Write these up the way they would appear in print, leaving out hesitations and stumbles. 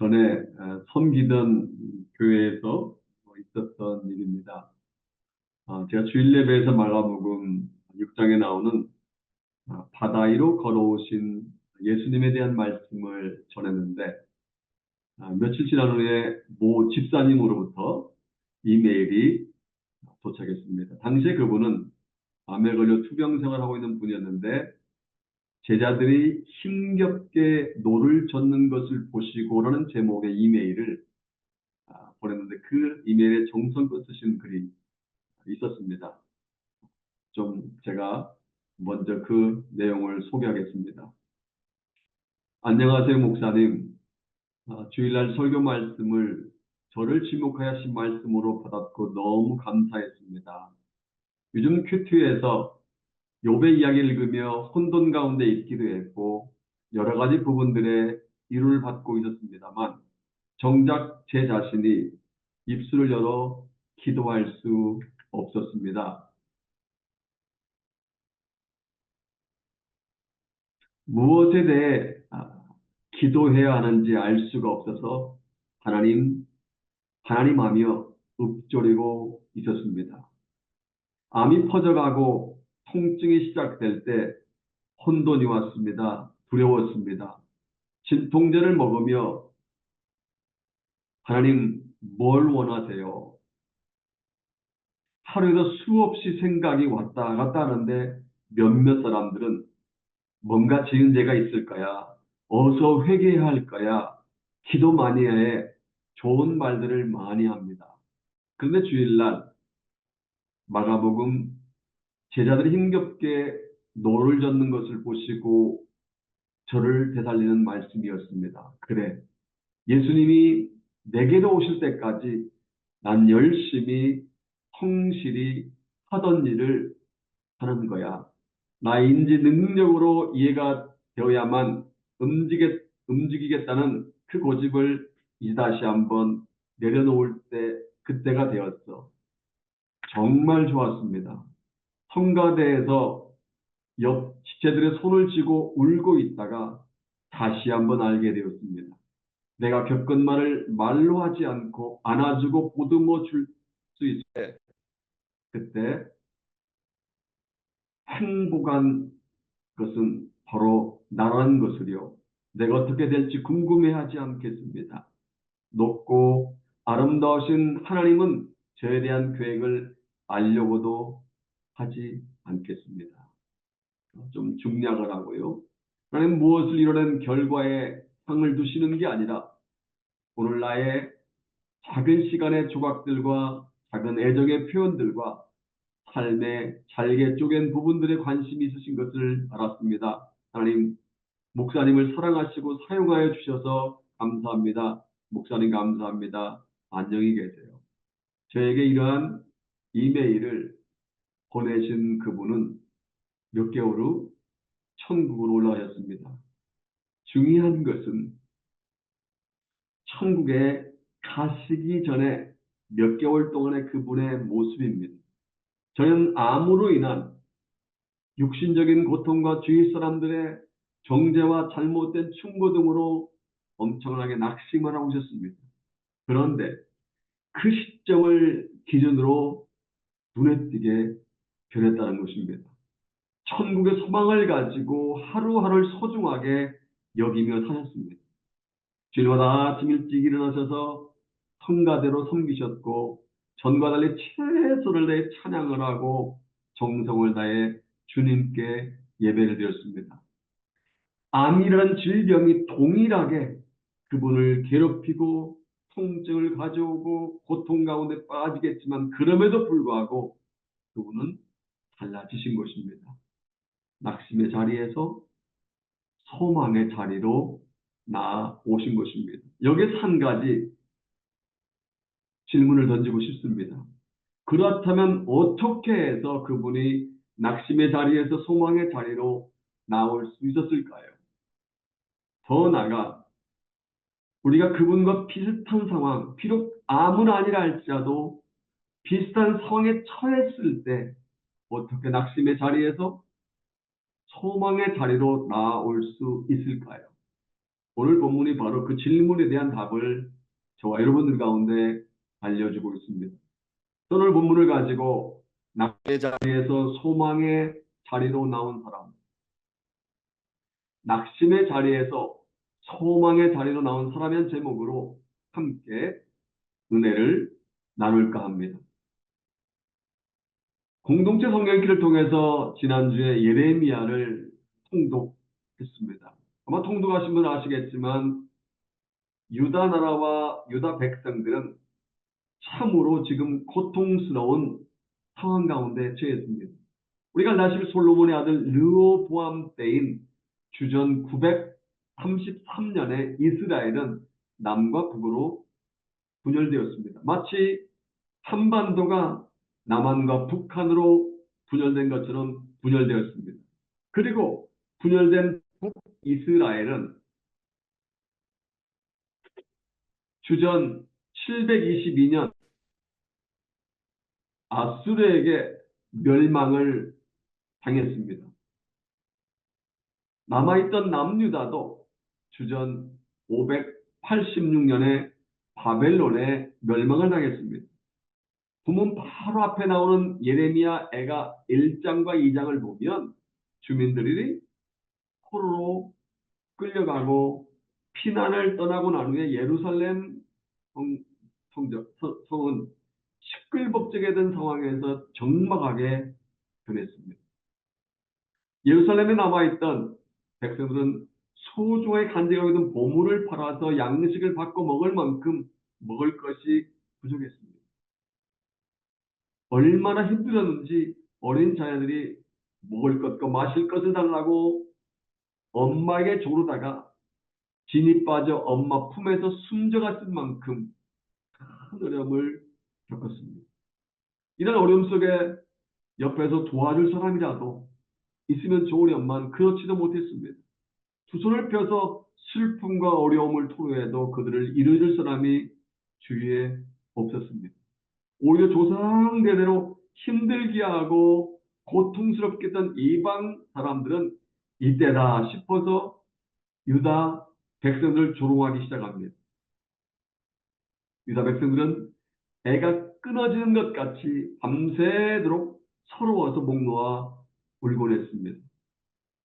전에 섬기던 교회에서 있었던 일입니다. 제가 주일 예배에서 마가복음 6장에 나오는 바다 위로 걸어오신 예수님에 대한 말씀을 전했는데 며칠 지난 후에 모 집사님으로부터 이메일이 도착했습니다. 당시에 그분은 암에 걸려 투병 생활하고 있는 분이었는데 제자들이 힘겹게 노를 젓는 것을 보시고라는 제목의 이메일을 보냈는데 그 이메일에 정성껏 쓰신 글이 있었습니다. 좀 제가 먼저 그 내용을 소개하겠습니다. 안녕하세요, 목사님. 주일날 설교 말씀을 저를 지목하여 하신 말씀으로 받았고 너무 감사했습니다. 요즘 큐티에서 욥의 이야기를 읽으며 혼돈 가운데 있기도 했고 여러 가지 부분들에 이루를 받고 있었습니다만 정작 제 자신이 입술을 열어 기도할 수 없었습니다. 무엇에 대해 기도해야 하는지 알 수가 없어서 하나님하며 읊조리고 있었습니다. 암이 퍼져가고 통증이 시작될 때 혼돈이 왔습니다. 두려웠습니다. 진통제를 먹으며 하나님 뭘 원하세요? 하루에도 수없이 생각이 왔다 갔다 하는데 몇몇 사람들은 뭔가 지은 죄가 있을까야? 어서 회개해야 할까야? 기도 많이 해. 좋은 말들을 많이 합니다. 그런데 주일날 마가복음 제자들이 힘겹게 노를 젓는 것을 보시고 저를 되살리는 말씀이었습니다. 그래, 예수님이 내게로 오실 때까지 난 열심히 성실히 하던 일을 하는 거야. 나인지 능력으로 이해가 되어야만 움직이겠다는 그 고집을 이제 다시 한번 내려놓을 때 그때가 되었어. 정말 좋았습니다. 성가대에서 옆 지체들의 손을 쥐고 울고 있다가 다시 한번 알게 되었습니다. 내가 겪은 말을 말로 하지 않고 안아주고 보듬어 줄 수 있을 때 그때 행복한 것은 바로 나라는 것을요. 내가 어떻게 될지 궁금해하지 않겠습니다. 높고 아름다우신 하나님은 저에 대한 계획을 알려고도 하지 않겠습니다. 좀 중략을 하고요. 하나님 무엇을 이뤄낸 결과에 상을 두시는 게 아니라 오늘 나의 작은 시간의 조각들과 작은 애정의 표현들과 삶의 잘게 쪼갠 부분들에 관심이 있으신 것을 알았습니다. 하나님, 목사님을 사랑하시고 사용하여 주셔서 감사합니다. 목사님 감사합니다. 안녕히 계세요. 저에게 이러한 이메일을 보내신 그분은 몇 개월 후 천국으로 올라가셨습니다. 중요한 것은 천국에 가시기 전에 몇 개월 동안의 그분의 모습입니다. 저는 암으로 인한 육신적인 고통과 주위 사람들의 정죄와 잘못된 충고 등으로 엄청나게 낙심을 하고 있었습니다. 그런데 그 시점을 기준으로 눈에 띄게 변했다는 것입니다. 천국의 소망을 가지고 하루하루를 소중하게 여기며 사셨습니다. 주일마다 아침 일찍 일어나셔서 성가대로 섬기셨고 전과 달리 최선을 다해 찬양을 하고 정성을 다해 주님께 예배를 드렸습니다. 암이라는 질병이 동일하게 그분을 괴롭히고 통증을 가져오고 고통 가운데 빠지겠지만 그럼에도 불구하고 그분은 달라지신 것입니다. 낙심의 자리에서 소망의 자리로 나아오신 것입니다. 여기서 한 가지 질문을 던지고 싶습니다. 그렇다면 어떻게 해서 그분이 낙심의 자리에서 소망의 자리로 나올 수 있었을까요? 더 나아가 우리가 그분과 비슷한 상황, 비록 암은 아니라 할지라도 비슷한 상황에 처했을 때 어떻게 낙심의 자리에서 소망의 자리로 나올 수 있을까요? 오늘 본문이 바로 그 질문에 대한 답을 저와 여러분들 가운데 알려주고 있습니다. 오늘 본문을 가지고 낙의 자리에서 소망의 자리로 나온 사람, 낙심의 자리에서 소망의 자리로 나온 사람의 제목으로 함께 은혜를 나눌까 합니다. 공동체 성경기를 통해서 지난주에 예레미야를 통독했습니다. 아마 통독하신 분은 아시겠지만 유다 나라와 유다 백성들은 참으로 지금 고통스러운 상황 가운데 처했습니다. 우리가 알다시피 솔로몬의 아들 르호보암 때인 주전 933년에 이스라엘은 남과 북으로 분열되었습니다. 마치 한반도가 남한과 북한으로 분열된 것처럼 분열되었습니다. 그리고 분열된 북이스라엘은 주전 722년 아수르에게 멸망을 당했습니다. 남아있던 남유다도 주전 586년에 바벨론에 멸망을 당했습니다. 본문 바로 앞에 나오는 예레미야 애가 1장과 2장을 보면 주민들이 포로로 끌려가고 피난을 떠나고 난 후에 예루살렘 성은 시끌벅적해 된 상황에서 적막하게 변했습니다. 예루살렘에 남아있던 백성들은 소중하게 간직하고 있던 보물을 팔아서 양식을 받고 먹을 만큼 먹을 것이 부족했습니다. 얼마나 힘들었는지 어린 자녀들이 먹을 것과 마실 것을 달라고 엄마에게 조르다가 진이 빠져 엄마 품에서 숨져갔을 만큼 큰 어려움을 겪었습니다. 이런 어려움 속에 옆에서 도와줄 사람이라도 있으면 좋으련만 그렇지도 못했습니다. 두 손을 펴서 슬픔과 어려움을 토로해도 그들을 이루어줄 사람이 주위에 없었습니다. 오히려 조상대대로 힘들게 하고 고통스럽게 했던 이방 사람들은 이때다 싶어서 유다 백성들을 조롱하기 시작합니다. 유다 백성들은 애가 끊어지는 것 같이 밤새도록 서러워서 목 놓아 울곤 했습니다.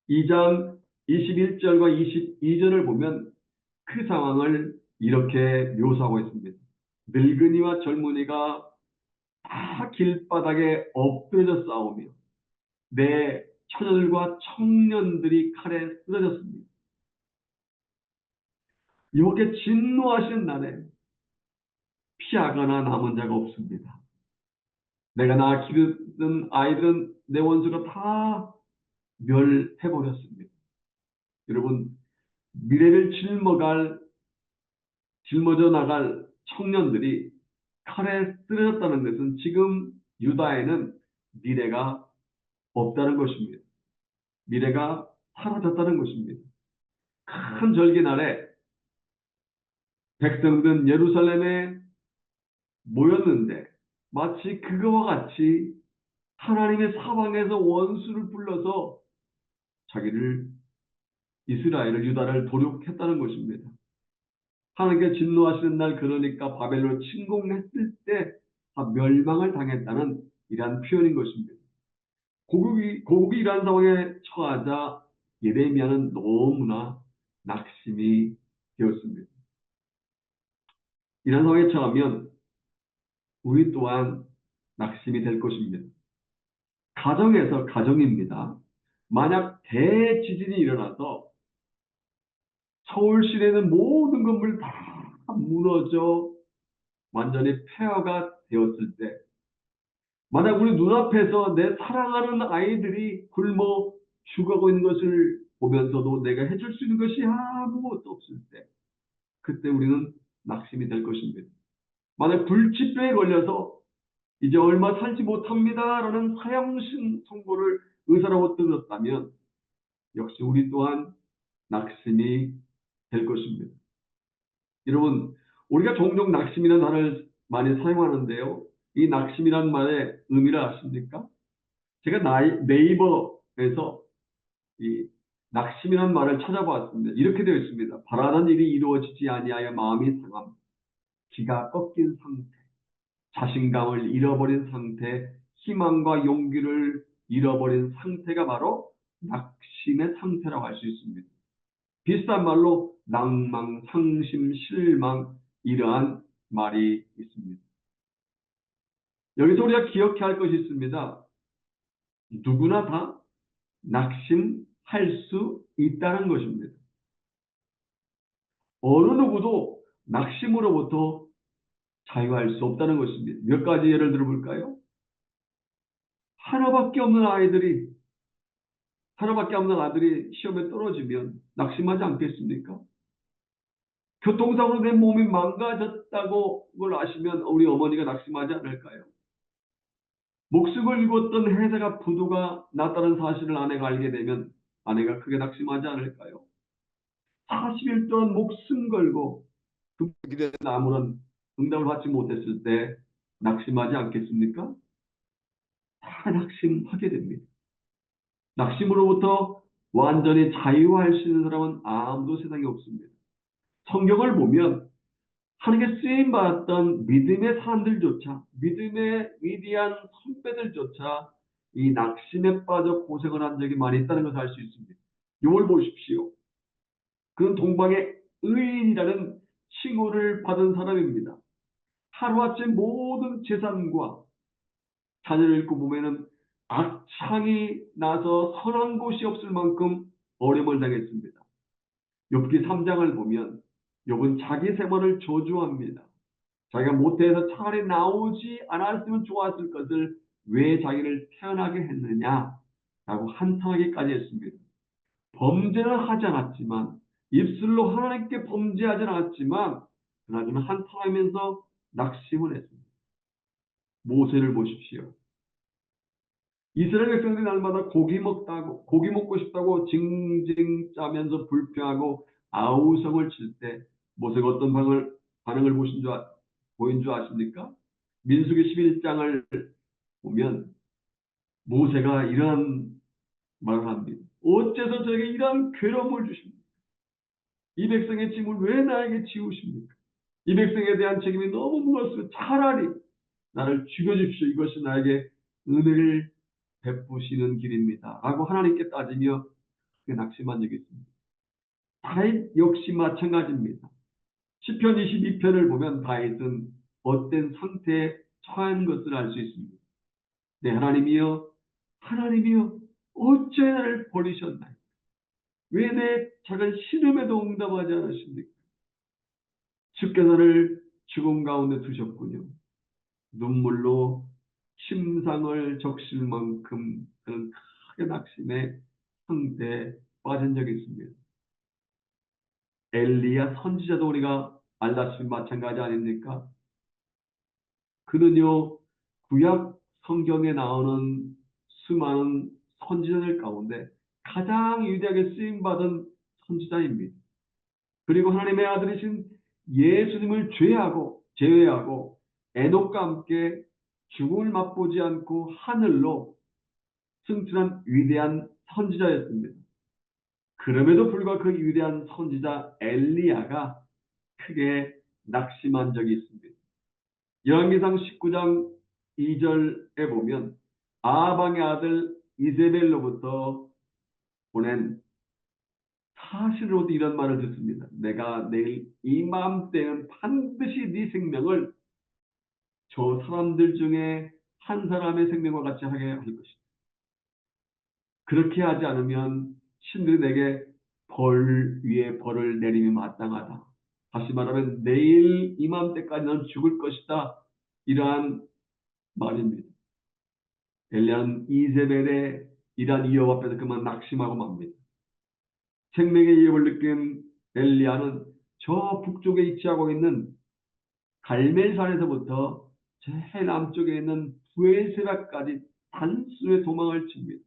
2장 21절과 22절을 보면 그 상황을 이렇게 묘사하고 있습니다. 늙은이와 젊은이가 다 길바닥에 엎드려져 싸우며 내 처녀들과 청년들이 칼에 쓰러졌습니다. 여기에 진노하시는 날에 피하거나 남은 자가 없습니다. 내가 낳아 기르던 아이들은 내 원수가 다 멸해버렸습니다. 여러분, 미래를 짊어져 나갈 청년들이 칼에 쓰러졌다는 것은 지금 유다에는 미래가 없다는 것입니다. 미래가 사라졌다는 것입니다. 큰 절기날에 백성들은 예루살렘에 모였는데 마치 그거와 같이 하나님의 사방에서 원수를 불러서 자기를 이스라엘을 유다를 도륙했다는 것입니다. 하나님께 진노하시는 날, 그러니까 바벨론 침공했을 때 멸망을 당했다는 이러한 표현인 것입니다. 고국이 이러한 상황에 처하자 예레미야는 너무나 낙심이 되었습니다. 이런 상황에 처하면 우리 또한 낙심이 될 것입니다. 가정입니다. 만약 대지진이 일어나서 서울 시내는 모든 건물 다 무너져 완전히 폐허가 되었을 때, 만약 우리 눈앞에서 내 사랑하는 아이들이 굶어 죽어가고 있는 것을 보면서도 내가 해줄 수 있는 것이 아무것도 없을 때, 그때 우리는 낙심이 될 것입니다. 만약 불치병에 걸려서 이제 얼마 살지 못합니다라는 사형신 선고를 의사로부터 들었다면 역시 우리 또한 낙심이 될 것입니다. 여러분, 우리가 종종 낙심이라는 단어를 많이 사용하는데요. 이 낙심이라는 말의 의미를 아십니까? 제가 네이버에서 이 낙심이라는 말을 찾아보았습니다. 이렇게 되어 있습니다. 바라던 일이 이루어지지 아니하여 마음이 상함, 기가 꺾인 상태, 자신감을 잃어버린 상태, 희망과 용기를 잃어버린 상태가 바로 낙심의 상태라고 할 수 있습니다. 비슷한 말로 낭망, 상심, 실망 이러한 말이 있습니다. 여기서 우리가 기억해야 할 것이 있습니다. 누구나 다 낙심할 수 있다는 것입니다. 어느 누구도 낙심으로부터 자유할 수 없다는 것입니다. 몇 가지 예를 들어볼까요? 하나밖에 없는 아이들이 하나밖에 없는 아들이 시험에 떨어지면 낙심하지 않겠습니까? 교통사고로 내 몸이 망가졌다고 그걸 아시면 우리 어머니가 낙심하지 않을까요? 목숨을 잃었던 해자가 부도가 났다는 사실을 아내가 알게 되면 아내가 크게 낙심하지 않을까요? 40일 동안 목숨 걸고 그 길에 아무런 응답을 받지 못했을 때 낙심하지 않겠습니까? 다 낙심하게 됩니다. 낙심으로부터 완전히 자유할 수 있는 사람은 아무도 세상에 없습니다. 성경을 보면 하나님께 쓰임 받았던 믿음의 사람들조차, 믿음의 위대한 선배들조차 이 낙심에 빠져 고생을 한 적이 많이 있다는 것을 알 수 있습니다. 욥을 보십시오. 그는 동방의 의인이라는 칭호를 받은 사람입니다. 하루아침 모든 재산과 자녀를 잃고 보면은 악창이 나서 선한 곳이 없을 만큼 어려움을 당했습니다. 욥기 3장을 보면 욥은 자기 생활을 저주합니다. 자기가 모태에서 차라리 나오지 않았으면 좋았을 것을 왜 자기를 태어나게 했느냐라고 한탄하기까지 했습니다. 범죄는 하지 않았지만 입술로 하나님께 범죄하지 않았지만 그나저나 한탄하면서 낙심을 했습니다. 모세를 보십시오. 이스라엘 백성들이 날마다 고기 먹고 싶다고 징징 짜면서 불평하고 아우성을 칠 때 모세가 어떤 반응을 보인 줄 아십니까? 민수기 11장을 보면 모세가 이런 말을 합니다. 어째서 저에게 이런 괴로움을 주십니까? 이 백성의 짐을 왜 나에게 지우십니까? 이 백성에 대한 책임이 너무 무거워서 차라리 나를 죽여주십시오. 이것이 나에게 은혜를 베푸시는 길입니다. 라고 하나님께 따지며 낙심한 적이 있습니다. 다윗 역시 마찬가지입니다. 시편 22편을 보면 다윗은 어떤 상태에 처한 것을 알 수 있습니다. 네, 하나님이여, 하나님이여, 어째 나를 버리셨나요? 왜 내 작은 시름에도 응답하지 않으십니까? 주께서 나를 죽음 가운데 두셨군요. 눈물로 심상을 적실 만큼 그런 크게 낙심의 상태에 빠진 적이 있습니다. 엘리야 선지자도 우리가 알다시피 마찬가지 아닙니까? 그는요, 구약 성경에 나오는 수많은 선지자들 가운데 가장 위대하게 쓰임받은 선지자입니다. 그리고 하나님의 아들이신 예수님을 제외하고 에녹과 함께 죽음을 맛보지 않고 하늘로 승천한 위대한 선지자였습니다. 그럼에도 불구하고 그 위대한 선지자 엘리야가 크게 낙심한 적이 있습니다. 열왕기상 19장 2절에 보면 아방의 아들 이세벨로부터 보낸 사실로도 이런 말을 듣습니다. 내가 내일 이맘때는 반드시 네 생명을 저 사람들 중에 한 사람의 생명과 같이 하게 할 것이다. 그렇게 하지 않으면 신들이 내게 벌 위에 벌을 내림이 마땅하다. 다시 말하면 내일 이맘때까지 넌 죽을 것이다. 이러한 말입니다. 엘리야는 이세벨의 이러한 위협 앞에서 그만 낙심하고 맙니다. 생명의 위협을 느낀 엘리야는 저 북쪽에 위치하고 있는 갈멜산에서부터 제일 남쪽에 있는 부에세라까지 단숨에 도망을 칩니다.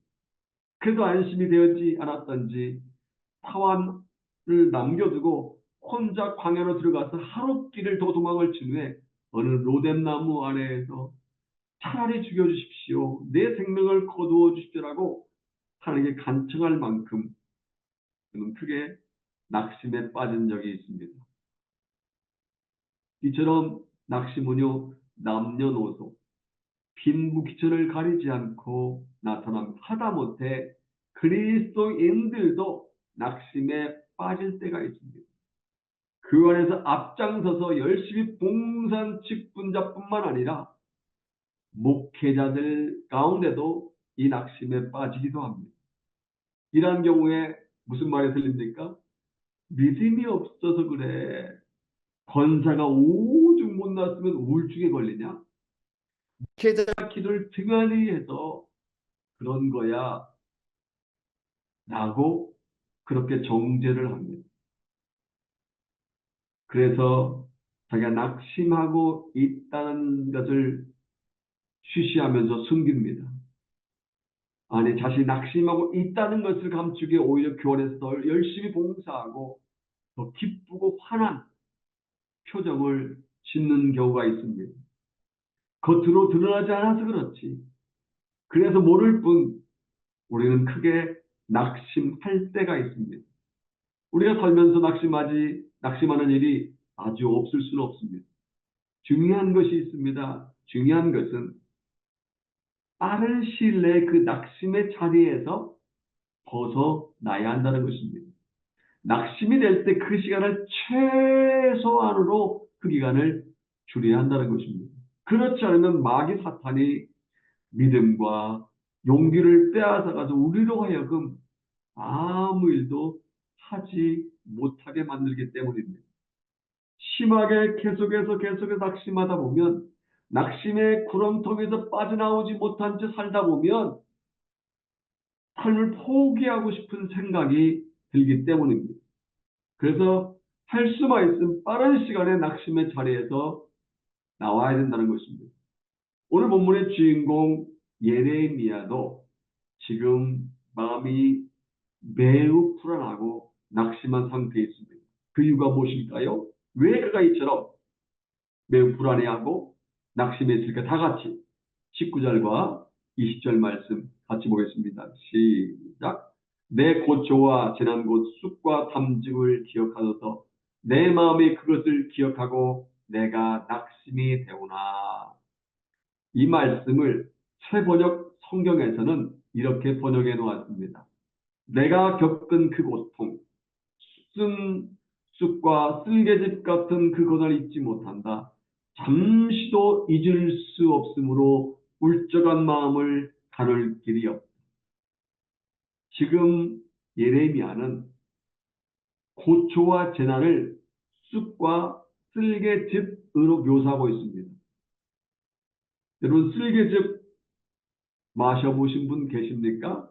그래도 안심이 되었지 않았던지 타완을 남겨두고 혼자 광야로 들어가서 하루 길을 더 도망을 친 후에 어느 로뎀나무 아래에서 차라리 죽여주십시오. 내 생명을 거두어 주십시오라고 하나님께 간청할 만큼 저는 크게 낙심에 빠진 적이 있습니다. 이처럼 낙심은요, 남녀노소, 빈부귀천을 가리지 않고 나타납니다. 하다못해 그리스도인들도 낙심에 빠질 때가 있습니다. 그 안에서 앞장서서 열심히 봉사한 직분자뿐만 아니라 목회자들 가운데도 이 낙심에 빠지기도 합니다. 이러한 경우에 무슨 말이 들립니까? 믿음이 없어서 그래. 권사가 오죽 못났으면 우울증에 걸리냐? 목회자가 기도를 등한히 해서 그런 거야 라고 그렇게 정죄를 합니다. 그래서 자기가 낙심하고 있다는 것을 쉬쉬하면서 숨깁니다. 아니, 자신이 낙심하고 있다는 것을 감추기 위해 오히려 교회에서 더 열심히 봉사하고 더 기쁘고 환한 표정을 짓는 경우가 있습니다. 겉으로 드러나지 않아서 그렇지. 그래서 모를 뿐 우리는 크게 낙심할 때가 있습니다. 우리가 살면서 낙심하는 일이 아주 없을 수는 없습니다. 중요한 것이 있습니다. 중요한 것은 빠른 시일 내에 그 낙심의 자리에서 벗어나야 한다는 것입니다. 낙심이 될 때 그 시간을 최소한으로 그 기간을 줄여야 한다는 것입니다. 그렇지 않으면 마귀 사탄이 믿음과 용기를 빼앗아가서 우리로 하여금 아무 일도 하지 못하게 만들기 때문입니다. 심하게 계속해서 낙심하다 보면 낙심의 구렁텅이에서 빠져나오지 못한 채 살다 보면 삶을 포기하고 싶은 생각이 들기 때문입니다. 그래서 할 수만 있으면 빠른 시간에 낙심의 자리에서 나와야 된다는 것입니다. 오늘 본문의 주인공 예레미야도 지금 마음이 매우 불안하고 낙심한 상태에 있습니다. 그 이유가 무엇일까요? 왜 그가 이처럼 매우 불안해하고 낙심해 있을까? 다 같이 19절과 20절 말씀 같이 보겠습니다. 시작. 내 고초와 지난 곳 쑥과 탐증을 기억하소서. 내 마음이 그것을 기억하고 내가 낙심이 되오나. 이 말씀을 새 번역 성경에서는 이렇게 번역해 놓았습니다. 내가 겪은 그 고통, 쓴 쑥과 쓸개즙 같은 그 고난을 잊지 못한다. 잠시도 잊을 수 없으므로 울적한 마음을 가눌 길이 없다. 지금 예레미야는 고초와 재난을 쑥과 쓸개즙으로 묘사하고 있습니다. 여러분, 쓸개즙 마셔보신 분 계십니까?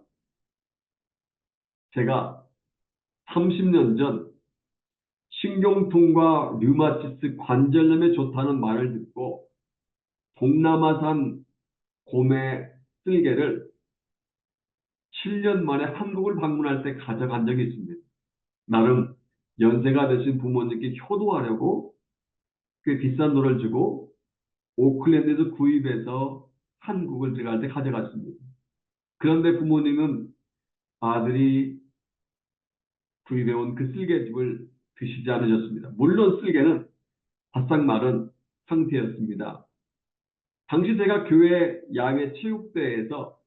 제가 30년 전 신경통과 류마티스 관절염에 좋다는 말을 듣고 동남아산 곰의 쓸개를 7년 만에 한국을 방문할 때 가져간 적이 있습니다. 나름 연세가 되신 부모님께 효도하려고 꽤 비싼 돈을 주고 오클랜드에서 구입해서 한국을 들어갈 때 가져갔습니다. 그런데 부모님은 아들이 구입해온 그 쓸개즙을 드시지 않으셨습니다. 물론 쓸개는 바싹 마른 상태였습니다. 당시 제가 교회 야외 체육대회에서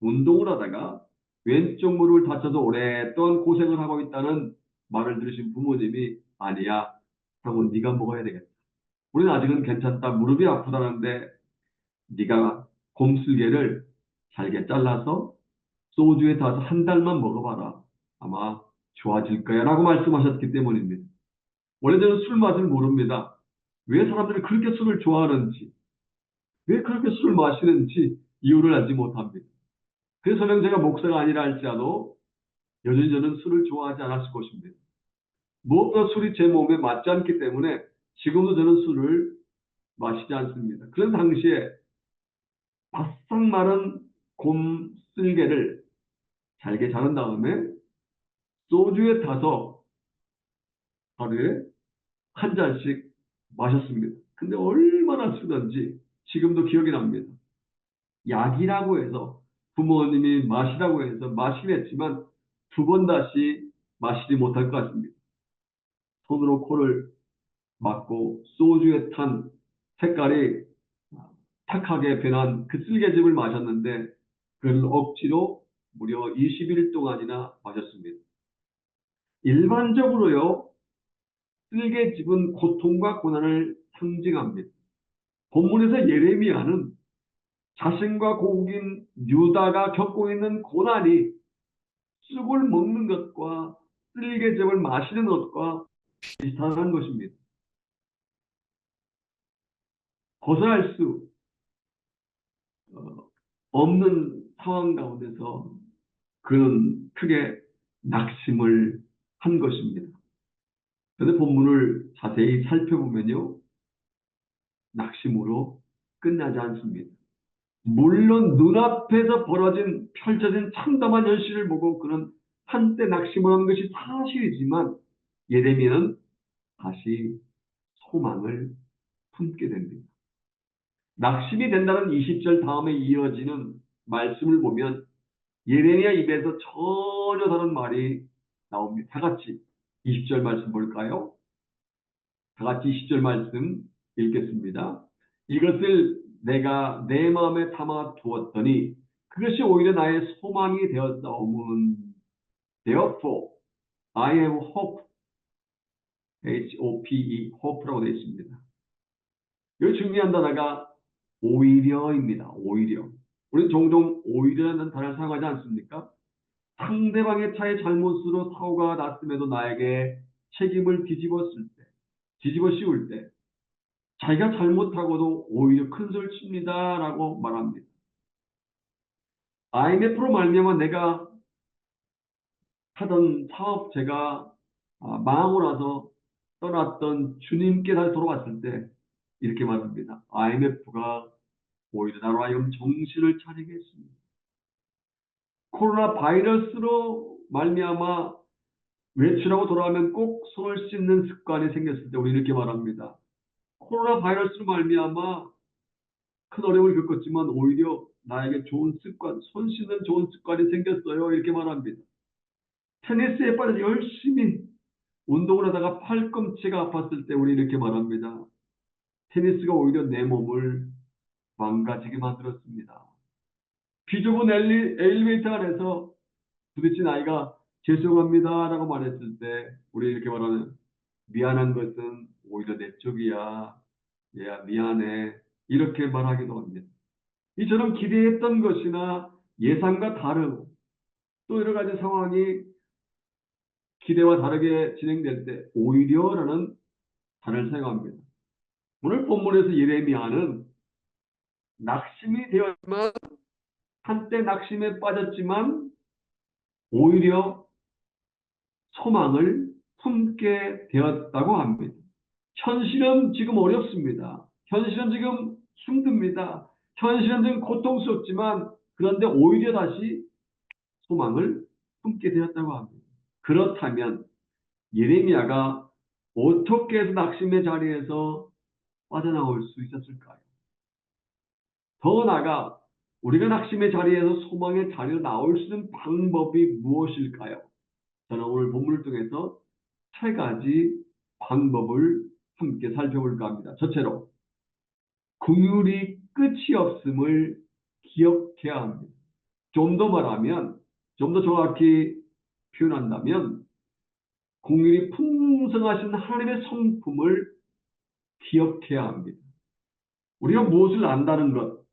운동을 하다가 왼쪽 무릎을 다쳐서 오랫동안 고생을 하고 있다는 말을 들으신 부모님이 아니야, 형은 네가 먹어야 되겠다. 우리는 아직은 괜찮다. 무릎이 아프다는데 네가 곰슬개를 잘게 잘라서 소주에 타서 한 달만 먹어봐라. 아마 좋아질 거야 라고 말씀하셨기 때문입니다. 원래 저는 술 맛을 모릅니다. 왜 사람들이 그렇게 술을 좋아하는지, 왜 그렇게 술을 마시는지 이유를 알지 못합니다. 그래서 설령 제가 목사가 아니라 할지라도 여전히 저는 술을 좋아하지 않았을 것입니다. 무엇보다 술이 제 몸에 맞지 않기 때문에 지금도 저는 술을 마시지 않습니다. 그런 당시에 바싹 마른 곰 쓸개를 잘게 자른 다음에 소주에 타서 하루에 한 잔씩 마셨습니다. 근데 얼마나 쓰던지 지금도 기억이 납니다. 약이라고 해서 부모님이 마시라고 해서 마시긴 했지만 두 번 다시 마시지 못할 것 같습니다. 손으로 코를 막고 소주에 탄 색깔이 탁하게 변한 그 쓸개즙을 마셨는데 그걸 억지로 무려 20일 동안이나 마셨습니다. 일반적으로요, 쓸개즙은 고통과 고난을 상징합니다. 본문에서 예레미야는 자신과 고국인 유다가 겪고 있는 고난이 쑥을 먹는 것과 쓸개즙을 마시는 것과 비슷한 것입니다. 벗어날 수 없는 상황 가운데서 그는 크게 낙심을 한 것입니다. 그런데 본문을 자세히 살펴보면요, 낙심으로 끝나지 않습니다. 물론 눈앞에서 펼쳐진 참담한 현실을 보고 그는 한때 낙심을 한 것이 사실이지만 예레미야는 다시 소망을 품게 됩니다. 낙심이 된다는 20절 다음에 이어지는 말씀을 보면 예레미야 입에서 전혀 다른 말이 나옵니다. 다 같이 20절 말씀 볼까요? 다 같이 20절 말씀 읽겠습니다. 이것을 내가 내 마음에 담아 두었더니 그것이 오히려 나의 소망이 되었사오면 Therefore I have hope, H-O-P-E, hope라고 되어 있습니다. 여기 중요한 단어가 오히려입니다. 오히려. 우리는 종종 오히려라는 단어를 사용하지 않습니까? 상대방의 차의 잘못으로 사고가 났음에도 나에게 책임을 뒤집어 씌울 때, 자기가 잘못하고도 오히려 큰 소리를 칩니다라고 말합니다. IMF로 말미암아 내가 하던 사업 제가 망하고 나서 떠났던 주님께 다시 돌아왔을 때 이렇게 말합니다. IMF가 오히려 나로 하여금 정신을 차리게 했습니다. 코로나 바이러스로 말미암아 외출하고 돌아오면 꼭 손을 씻는 습관이 생겼을 때 우리 이렇게 말합니다. 코로나 바이러스로 말미암아 큰 어려움을 겪었지만 오히려 나에게 좋은 습관, 손 씻는 좋은 습관이 생겼어요. 이렇게 말합니다. 테니스에 빠져 열심히 운동을 하다가 팔꿈치가 아팠을 때 우리 이렇게 말합니다. 테니스가 오히려 내 몸을 망가지게 만들었습니다. 비좁은 엘리베이터 안에서 부딪힌 아이가 죄송합니다라고 말했을 때 우리 이렇게 말하는 미안한 것은 오히려 내 쪽이야. 얘야 미안해. 이렇게 말하기도 합니다. 이처럼 기대했던 것이나 예상과 다르고 또 여러 가지 상황이 기대와 다르게 진행될 때 오히려라는 단어를 사용합니다. 오늘 본문에서 예레미야는 낙심이 되었지만 한때 낙심에 빠졌지만 오히려 소망을 품게 되었다고 합니다. 현실은 지금 어렵습니다. 현실은 지금 힘듭니다. 현실은 지금 고통스럽지만 그런데 오히려 다시 소망을 품게 되었다고 합니다. 그렇다면 예레미야가 어떻게 해서 낙심의 자리에서 빠져나올 수 있었을까요? 더 나아가 우리가 낙심의 자리에서 소망의 자리로 나올 수 있는 방법이 무엇일까요? 저는 오늘 본문을 통해서 세 가지 방법을 함께 살펴볼까 합니다. 첫째로 긍휼이 끝이 없음을 기억해야 합니다. 좀 더 말하면, 좀 더 정확히 표현한다면 긍휼이 풍성하신 하나님의 성품을 기억해야 합니다. 우리가 무엇을 안다는 것,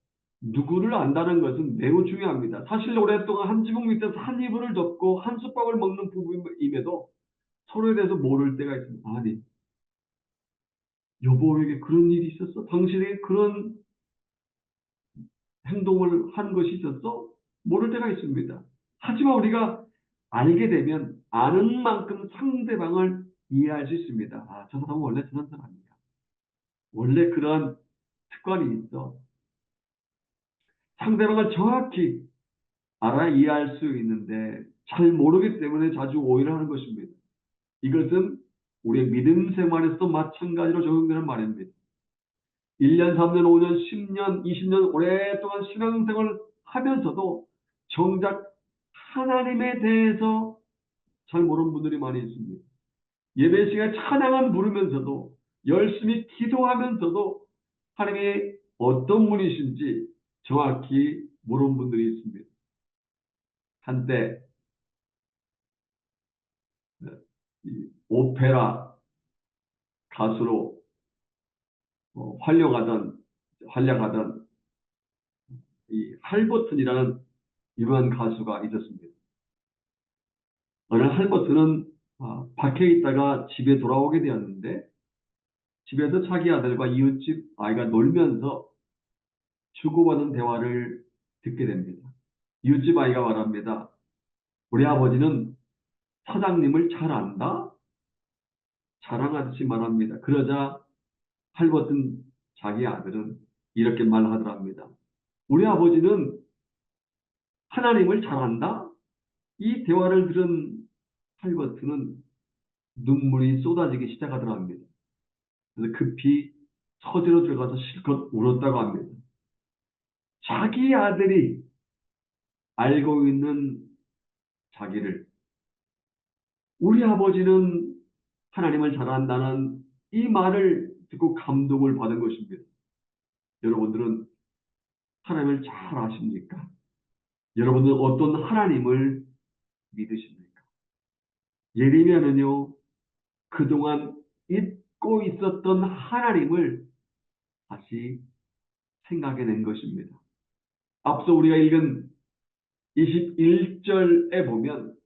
누구를 안다는 것은 매우 중요합니다. 사실 오랫동안 한 지붕 밑에서 한 이불을 덮고 한 솥밥을 먹는 부부임에도 서로에 대해서 모를 때가 있습니다. 아니, 여보에게 그런 일이 있었어? 당신에게 그런 행동을 한 것이 있었어? 모를 때가 있습니다. 하지만 우리가 알게 되면 아는 만큼 상대방을 이해할 수 있습니다. 아, 저 사람은 원래 저런 사람이야. 원래 그런 습관이 있어. 상대방을 정확히 알아 이해할 수 있는데 잘 모르기 때문에 자주 오해를 하는 것입니다. 이것은 우리의 믿음 생활에서도 마찬가지로 적용되는 말입니다. 1년, 3년, 5년, 10년, 20년 오랫동안 신앙생활을 하면서도 정작 하나님에 대해서 잘 모르는 분들이 많이 있습니다. 예배 시간에 찬양은 부르면서도 열심히 기도하면서도 하나님이 어떤 분이신지 정확히 모르는 분들이 있습니다. 한때 이 오페라 가수로 활약하던 이 할버튼이라는 유명한 가수가 있었습니다. 어느 날 할버튼은 밖에 있다가 집에 돌아오게 되었는데 집에서 자기 아들과 이웃집 아이가 놀면서 주고받은 대화를 듣게 됩니다. 이웃집 아이가 말합니다. 우리 아버지는 사장님을 잘 안다? 자랑하듯이 말합니다. 그러자 할버튼 자기 아들은 이렇게 말하더랍니다. 우리 아버지는 하나님을 잘 안다? 이 대화를 들은 할버트는 눈물이 쏟아지기 시작하더랍니다. 그래서 급히 서재로 들어가서 실컷 울었다고 합니다. 자기 아들이 알고 있는 자기를 우리 아버지는 하나님을 잘 안다는 이 말을 듣고 감동을 받은 것입니다. 여러분들은 하나님을 잘 아십니까? 여러분들은 어떤 하나님을 믿으십니까? 예레미야는요, 그동안 잊고 있었던 하나님을 다시 생각해낸 것입니다. 앞서 우리가 읽은 21절에 보면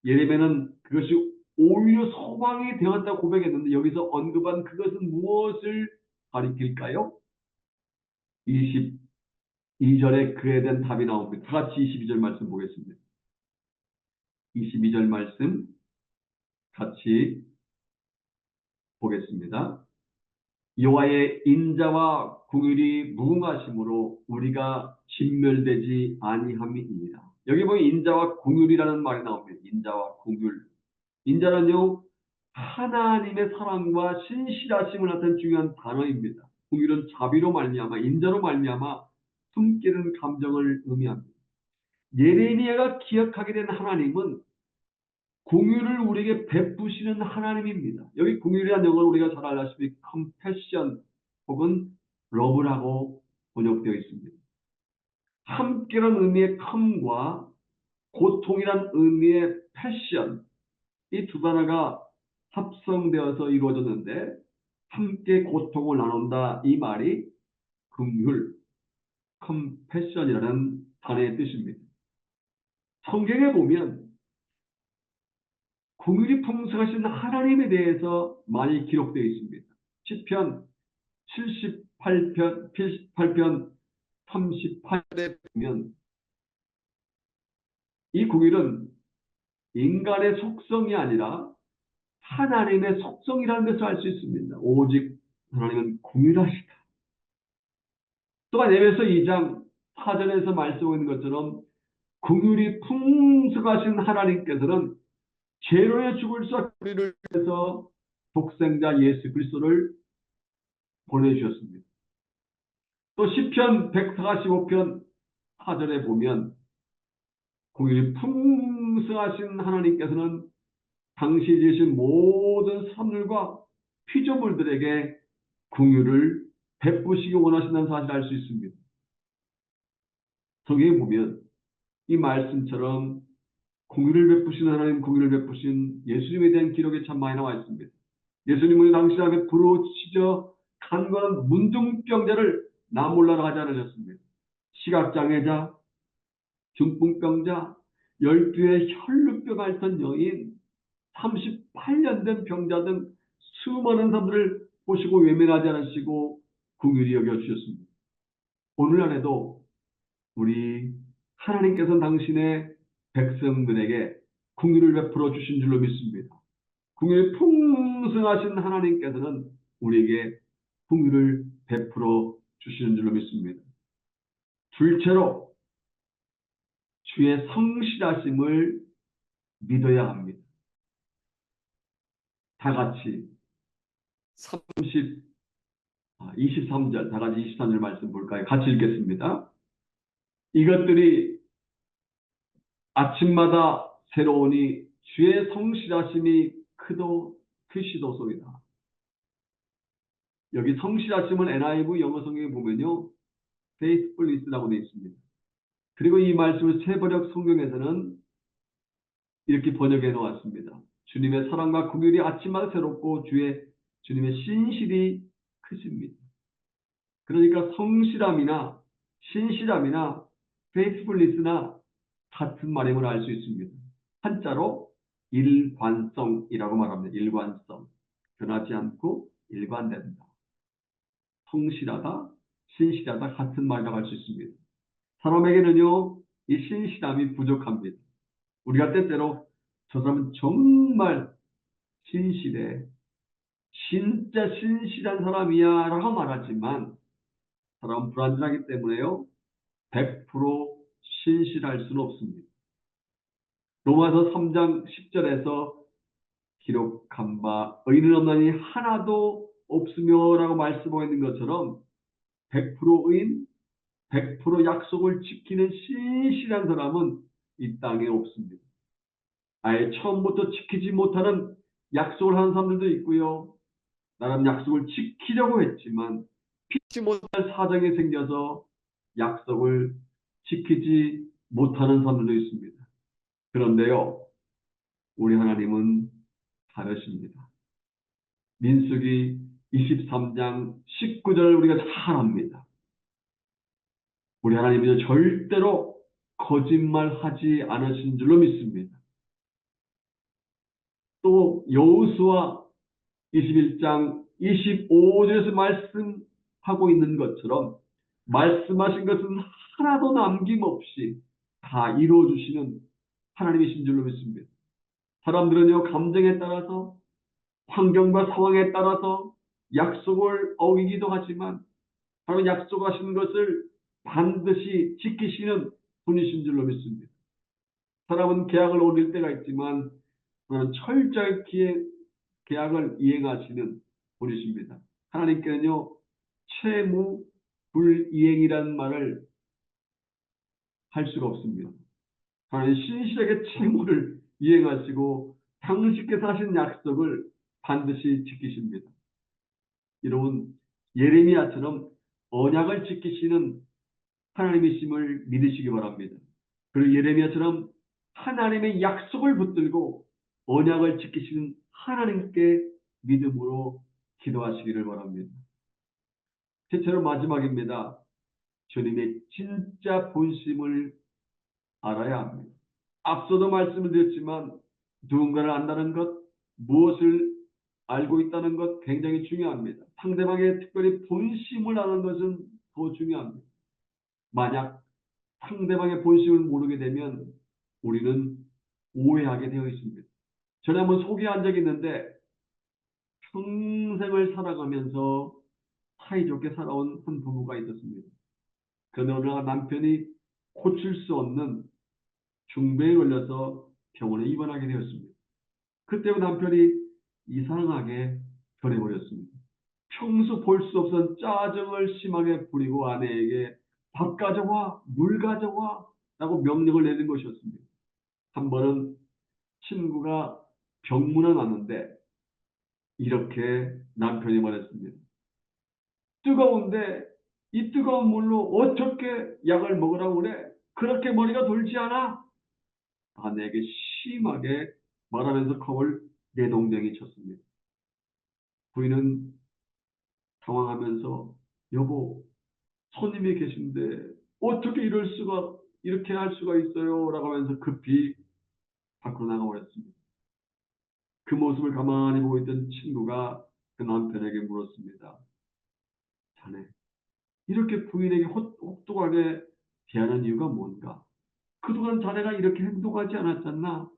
예레미야는 그것이 오히려 소망이 되었다고 고백했는데 여기서 언급한 그것은 무엇을 가리킬까요? 22절에 그에 대한 답이 나옵니다. 다 같이 22절 말씀 보겠습니다. 22절 말씀 같이 보겠습니다. 여호와의 인자와 긍휼이 무궁하심으로 우리가 진멸되지 아니함이니이다. 여기 보면 인자와 긍휼이라는 말이 나옵니다. 인자와 긍휼. 인자는요, 하나님의 사랑과 신실하심을 나타내는 중요한 단어입니다. 긍휼은 자비로 말미암아 인자로 말미암아 숨기는 감정을 의미합니다. 예레미야가 기억하게 된 하나님은 긍휼을 우리에게 베푸시는 하나님입니다. 여기 긍휼이라는 영어를 우리가 잘 알다시피 compassion 혹은 love라고 번역되어 있습니다. 함께라는 의미의 come과 고통이라는 의미의 passion, 이 두 단어가 합성되어서 이루어졌는데 함께 고통을 나눈다 이 말이 긍휼, compassion이라는 단어의 뜻입니다. 성경에 보면 긍휼이 풍성하신 하나님에 대해서 많이 기록되어 있습니다. 시편 78편 38절에 보면 이 긍휼은 인간의 속성이 아니라 하나님의 속성이라는 것을 알 수 있습니다. 오직 하나님은 긍휼하시다. 또한 에베소 2장 4절에서 말씀하고 있는 것처럼 긍휼이 풍성하신 하나님께서는 죄로의 죽을 수 우리를 위해서 독생자 예수 그리스도를 보내주셨습니다. 또 시편 145편 4절에 보면 긍휼이 풍성하신 하나님께서는 당시 지으신 모든 산물과 피조물들에게 긍휼을 베푸시기 원하신다는 사실을 알 수 있습니다. 성경에 보면 이 말씀처럼 긍휼을 베푸신 하나님, 긍휼을 베푸신 예수님에 대한 기록이 참 많이 나와 있습니다. 예수님은 당시 앞에 부르짖어 간과한 문둥병자를 나몰라라 하지 않으셨습니다. 시각장애자, 중풍병자, 12의 혈루병 앓던 여인, 38년 된 병자 등 수많은 사람들을 보시고 외면하지 않으시고 긍휼히 여겨주셨습니다. 오늘날에도 우리 하나님께서는 당신의 백성들에게 긍휼을 베풀어 주신 줄로 믿습니다. 긍휼이 풍성하신 하나님께서는 우리에게 긍휼을 베풀어 주시는 줄로 믿습니다. 둘째로 주의 성실하심을 믿어야 합니다. 다 같이 23절, 다 같이 23절 말씀 볼까요? 같이 읽겠습니다. 이것들이 아침마다 새로우니 주의 성실하심이 크시도소이다. 여기 성실하심은 NIV 영어 성경에 보면요, faithfulness라고 되어 있습니다. 그리고 이 말씀을 세번역 성경에서는 이렇게 번역해 놓았습니다. 주님의 사랑과 긍휼이 아침마다 새롭고 주님의 신실이 크십니다. 그러니까 성실함이나 신실함이나 faithfulness나 같은 말임을 알 수 있습니다. 한자로 일관성이라고 말합니다. 일관성. 변하지 않고 일관된다. 성실하다, 신실하다 같은 말이라고 할 수 있습니다. 사람에게는요, 이 신실함이 부족합니다. 우리가 때때로 저 사람은 정말 신실해, 진짜 신실한 사람이야 라고 말하지만 사람은 불완전하기 때문에요, 100% 신실할 수는 없습니다. 로마서 3장 10절에서 기록한 바 의인은 없나니 하나도 없으며 라고 말씀하고 있는 것처럼 100% 의인, 100% 약속을 지키는 신실한 사람은 이 땅에 없습니다. 아예 처음부터 지키지 못하는 약속을 하는 사람들도 있고요. 나름 약속을 지키려고 했지만 피치 못할 사정이 생겨서 약속을 지키지 못하는 사람들도 있습니다. 그런데요, 우리 하나님은 다르십니다. 민수기 23장 19절을 우리가 잘 압니다. 우리 하나님은 절대로 거짓말하지 않으신 줄로 믿습니다. 또 여호수아 21장 25절에서 말씀하고 있는 것처럼 말씀하신 것은 하나도 남김없이 다 이루어주시는 하나님이신 줄로 믿습니다. 사람들은요, 감정에 따라서 환경과 상황에 따라서 약속을 어기기도 하지만 바로 약속하신 것을 반드시 지키시는 분이신 줄로 믿습니다. 사람은 계약을 어길 때가 있지만 그는 철저히 계약을 이행하시는 분이십니다. 하나님께는요, 채무 불이행이라는 말을 할 수가 없습니다. 하나님 신실하게 채무를 이행하시고 당신께서 하신 약속을 반드시 지키십니다. 여러분, 예레미야처럼 언약을 지키시는 하나님이심을 믿으시기 바랍니다. 그리고 예레미야처럼 하나님의 약속을 붙들고 언약을 지키시는 하나님께 믿음으로 기도하시기를 바랍니다. 최초로 마지막입니다. 주님의 진짜 본심을 알아야 합니다. 앞서도 말씀을 드렸지만 누군가를 안다는 것, 무엇을 알고 있다는 것 굉장히 중요합니다. 상대방의 특별히 본심을 아는 것은 더 중요합니다. 만약 상대방의 본심을 모르게 되면 우리는 오해하게 되어 있습니다. 전에 한번 소개한 적이 있는데 평생을 살아가면서 사이좋게 살아온 한 부부가 있었습니다. 그런데 어느 날 남편이 고칠 수 없는 중병에 걸려서 병원에 입원하게 되었습니다. 그때부터 남편이 이상하게 변해버렸습니다. 평소 볼 수 없던 짜증을 심하게 부리고 아내에게 밥 가져와, 물 가져와 라고 명령을 내는 것이었습니다. 한 번은 친구가 병문안 왔는데 이렇게 남편이 말했습니다. 뜨거운데 이 뜨거운 물로 어떻게 약을 먹으라고 그래? 그렇게 머리가 돌지 않아? 아내에게 심하게 말하면서 컵을 내동댕이 쳤습니다. 부인은 당황하면서 여보, 손님이 계신데 어떻게 이렇게 할 수가 있어요? 라고 하면서 급히 밖으로 나가버렸습니다. 그 모습을 가만히 보고 있던 친구가 그 남편에게 물었습니다. 자네, 이렇게 부인에게 혹독하게 대하는 이유가 뭔가? 그동안 자네가 이렇게 행동하지 않았잖나?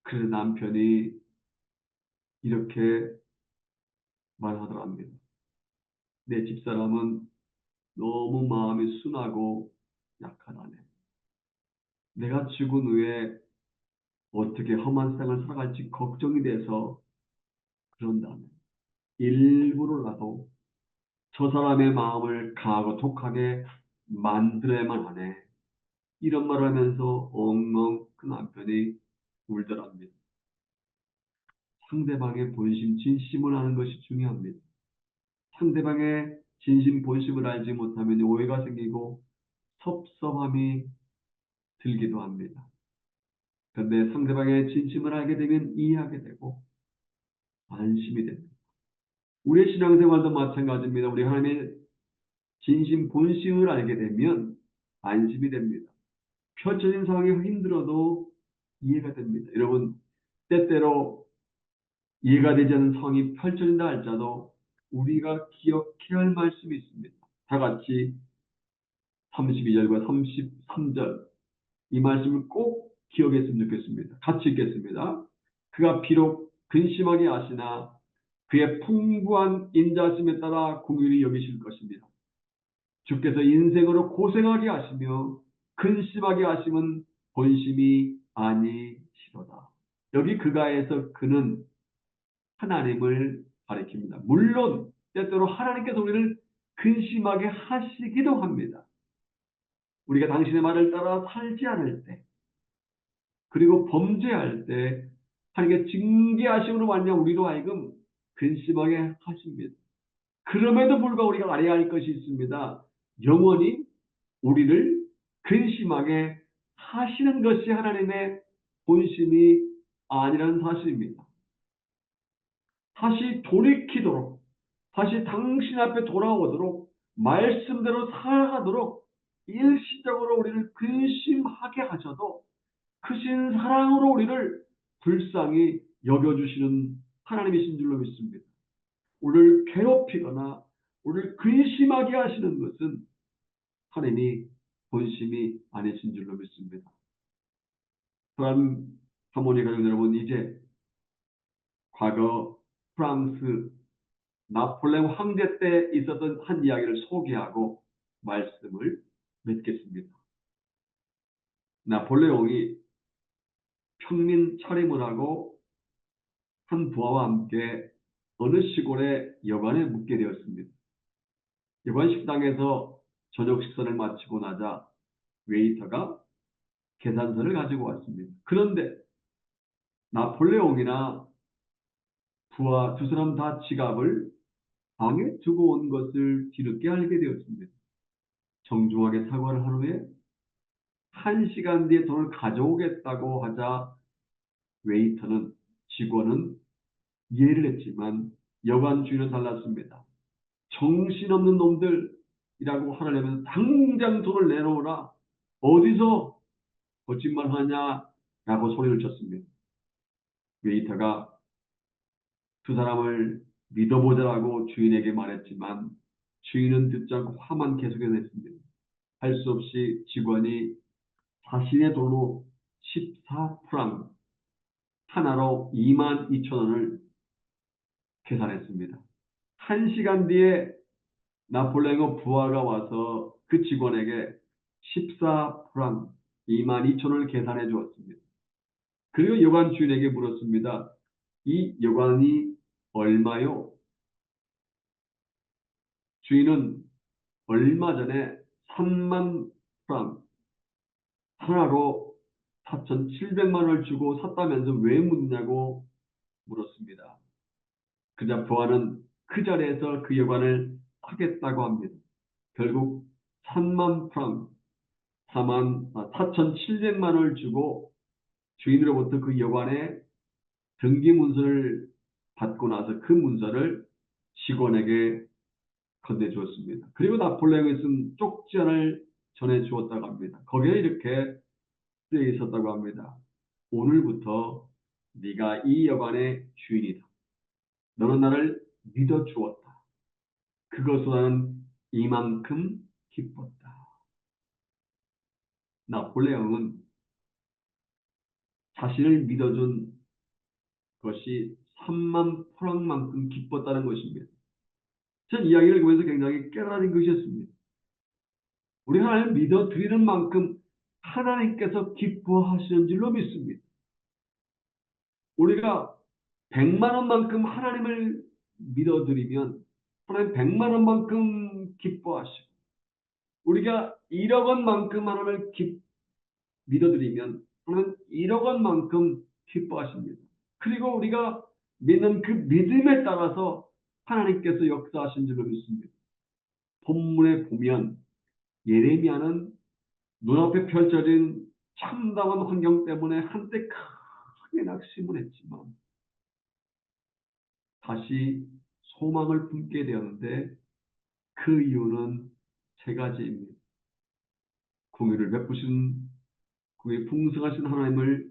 그래서 남편이 이렇게 말하더랍니다. 내 집사람은 너무 마음이 순하고 약하다네. 내가 죽은 후에 어떻게 험한 생을 살아갈지 걱정이 돼서 그런다네. 일부러라도 저 사람의 마음을 강하고 독하게 만들어야만 하네. 이런 말을 하면서 엉엉 그 남편이 울더랍니다. 상대방의 본심, 진심을 아는 것이 중요합니다. 상대방의 진심, 본심을 알지 못하면 오해가 생기고 섭섭함이 들기도 합니다. 그런데 상대방의 진심을 알게 되면 이해하게 되고 안심이 됩니다. 우리의 신앙생활도 마찬가지입니다. 우리 하나님의 진심, 본심을 알게 되면 안심이 됩니다. 펼쳐진 상황이 힘들어도 이해가 됩니다. 여러분, 때때로 이해가 되지 않는 상황이 펼쳐진다 할지라도 우리가 기억해야 할 말씀이 있습니다. 다 같이 32절과 33절 이 말씀을 꼭 기억했으면 좋겠습니다. 같이 읽겠습니다. 그가 비록 근심하게 하시나 그의 풍부한 인자심에 따라 공의를 여기실 것입니다. 주께서 인생으로 고생하게 하시며 근심하게 하심은 본심이 아니시로다. 여기 그가에서 그는 하나님을 가리킵니다. 물론 때때로 하나님께서 우리를 근심하게 하시기도 합니다. 우리가 당신의 말을 따라 살지 않을 때, 그리고 범죄할 때 하나님께 징계하심으로 말미암아 우리로 하여금 근심하게 하십니다. 그럼에도 불구하고 우리가 알아야 할 것이 있습니다. 영원히 우리를 근심하게 하시는 것이 하나님의 본심이 아니라는 사실입니다. 다시 돌이키도록, 다시 당신 앞에 돌아오도록, 말씀대로 살아가도록 일시적으로 우리를 근심하게 하셔도 크신 사랑으로 우리를 불쌍히 여겨주시는 하나님이신 줄로 믿습니다. 우리를 괴롭히거나 우리를 근심하게 하시는 것은 하나님이 본심이 아니신 줄로 믿습니다. 또한 하모니 가족 여러분, 이제 과거 프랑스 나폴레옹 황제 때 있었던 한 이야기를 소개하고 말씀을 맺겠습니다. 나폴레옹이 평민 차림을 하고 한 부하와 함께 어느 시골의 여관에 묵게 되었습니다. 여관 식당에서 저녁 식사를 마치고 나자 웨이터가 계산서를 가지고 왔습니다. 그런데 나폴레옹이나 부하 두 사람 다 지갑을 방에 두고 온 것을 뒤늦게 알게 되었습니다. 정중하게 사과를 한 후에 1시간 뒤에 돈을 가져오겠다고 하자 웨이터는 직원은 이해를 했지만 여관 주인은 달랐습니다. 정신없는 놈들이라고 하려면 당장 돈을 내놓으라. 어디서 거짓말하냐라고 소리를 쳤습니다. 웨이터가 두 사람을 믿어보자라고 주인에게 말했지만 주인은 듣지 않고 화만 계속해냈습니다. 할 수 없이 직원이 자신의 돈으로 14프랑 하나로 22,000원을 계산했습니다. 1시간 뒤에 나폴레옹 부하가 와서 그 직원에게 14프랑 22,000원을 계산해 주었습니다. 그리고 여관 주인에게 물었습니다. 이 여관이 얼마요? 주인은 얼마 전에 3만 프랑 하나로 4,700만 원을 주고 샀다면서 왜 묻냐고 물었습니다. 그자 부하는 그 자리에서 그 여관을 하겠다고 합니다. 결국 3만 프랑 4,700만 원을 주고 주인으로부터 그 여관의 등기 문서를 받고 나서 그 문서를 직원에게 건네주었습니다. 그리고 나폴레옹이 쓴 쪽지안을 전해주었다고 합니다. 거기에 이렇게 쓰여 있었다고 합니다. 오늘부터 네가 이 여관의 주인이다. 너는 나를 믿어주었다. 그것으로 나는 이만큼 기뻤다. 나폴레옹은 자신을 믿어준 것이 3만 프랑만큼 기뻤다는 것입니다. 전 이야기를 보면서 굉장히 깨달은 것이었습니다. 우리 하나님을 믿어드리는 만큼 하나님께서 기뻐하시는 줄로 믿습니다. 우리가 100만 원만큼 하나님을 믿어드리면 하나님 100만 원만큼 기뻐하시고, 우리가 1억 원만큼 하나님을 믿어드리면 하나님 1억 원만큼 기뻐하십니다. 그리고 우리가 믿는 그 믿음에 따라서 하나님께서 역사하신 줄로 믿습니다. 본문에 보면 예레미야는 눈앞에 펼쳐진 참담한 환경 때문에 한때 크게 낙심을 했지만 다시 소망을 품게 되었는데 그 이유는 세 가지입니다. 공의를 베푸신 그의 풍성하신 하나님을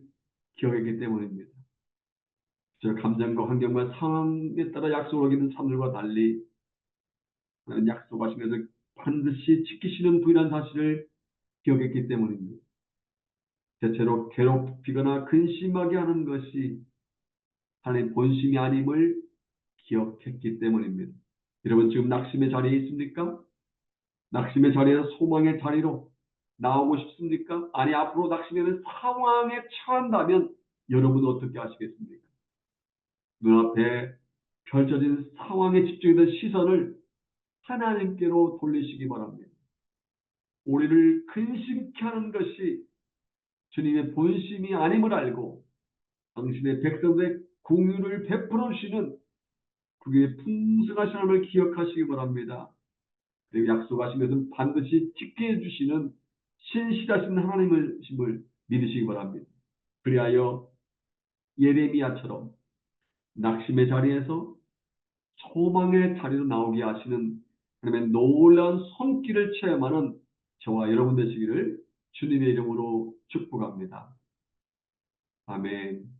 기억했기 때문입니다. 저 감정과 환경과 상황에 따라 약속을 어기는 사람들과 달리 하나님 약속하시면서 반드시 지키시는 분이라는 사실을 기억했기 때문입니다. 대체로 괴롭히거나 근심하게 하는 것이 하나님 본심이 아님을 기억했기 때문입니다. 여러분 지금 낙심의 자리에 있습니까? 낙심의 자리에서 소망의 자리로 나오고 싶습니까? 아니 앞으로 낙심되는 상황에 처한다면 여러분은 어떻게 하시겠습니까? 눈앞에 펼쳐진 상황에 집중된 시선을 하나님께로 돌리시기 바랍니다. 우리를 근심케 하는 것이 주님의 본심이 아님을 알고 당신의 백성들의 공유를 베풀어 주시는 그의 풍성하신 하나님을 기억하시기 바랍니다. 그리고 약속하시면서 반드시 지켜 주시는 신실하신 하나님을 믿으시기 바랍니다. 그리하여 예레미야처럼 낙심의 자리에서 소망의 자리로 나오게 하시는 하나님의 놀라운 손길을 체험하는 저와 여러분 되시기를 주님의 이름으로 축복합니다. 아멘.